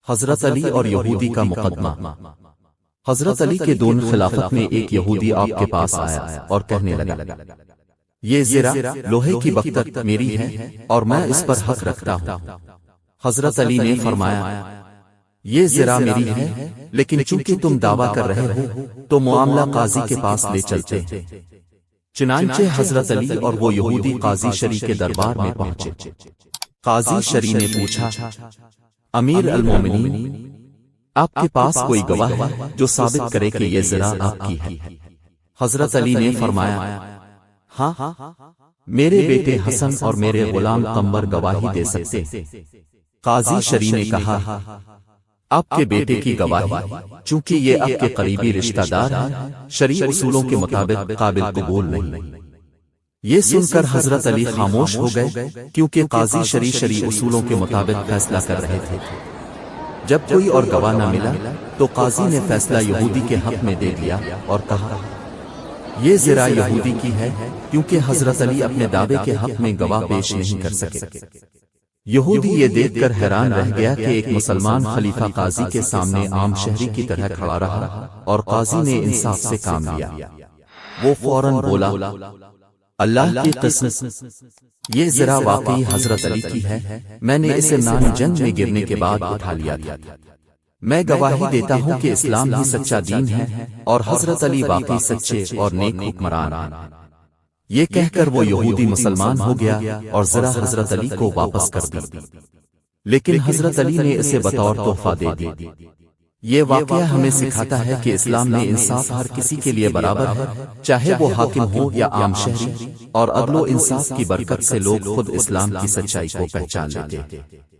حضرت علی اور یہودی کا مقدمہ۔ حضرت علی کے دون خلافت میں ایک یہودی آپ کے پاس آیا اور کہنے لگا، یہ زرہ لوہے کی بختر میری ہے اور میں اس پر حق رکھتا ہوں۔ حضرت علی نے فرمایا، یہ زرہ میری ہے، لیکن چونکہ تم دعویٰ کر رہے ہو تو معاملہ قاضی کے پاس لے چلتے ہیں۔ چنانچہ حضرت علی اور وہ یہودی قاضی شری کے دربار میں پہنچے۔ قاضی شری نے پوچھا، امیر المومنین، آپ کے پاس کوئی گواہ ہے جو ثابت کرے کہ یہ زرہ آپ کی ہے؟ حضرت علی نے فرمایا، ہاں، میرے بیٹے حسن اور میرے غلام قمر گواہی دے سکتے ہیں۔ قاضی شری نے کہا، آپ کے بیٹے کی گواہی، چونکہ یہ آپ کے قریبی رشتہ دار ہیں، شرعی اصولوں کے مطابق قابل قبول نہیں۔ یہ سن کر حضرت علی خاموش ہو گئے، کیونکہ قاضی شرعی اصولوں کے مطابق فیصلہ کر رہے تھے۔ جب کوئی اور گواہ نہ ملا تو قاضی نے فیصلہ یہودی کے حق میں دے دیا اور کہا، یہ زرہ یہودی کی ہے، کیونکہ حضرت علی اپنے دعوے کے حق میں گواہ پیش نہیں کر سکے۔ یہودی یہ دیکھ کر حیران رہ گیا کہ ایک مسلمان خلیفہ قاضی کے سامنے عام شہری کی طرح کھڑا رہا، اور قاضی نے انصاف سے کام لیا۔ وہ فوراً بولا، اللہ کی قسم، یہ زرہ واقعی حضرت علی کی ہے، میں نے اسے نان جنگ میں گرنے کے بعد اٹھا لیا تھا۔ میں گواہی دیتا ہوں کہ اسلام ہی سچا دین ہے اور حضرت علی واقعی سچے اور نیک حکمران ہیں۔ یہ کہہ کر وہ یہودی مسلمان ہو گیا اور زرہ حضرت علی کو واپس کر دی، لیکن حضرت علی نے اسے بطور تحفہ دے دی۔ یہ واقعہ ہمیں سکھاتا ہے کہ اسلام میں انصاف ہر کسی کے لیے برابر ہے، چاہے وہ حاکم ہو یا عام شہری، اور عدل و انصاف کی برکت سے لوگ خود اسلام کی سچائی کو پہچان لیتے ہیں۔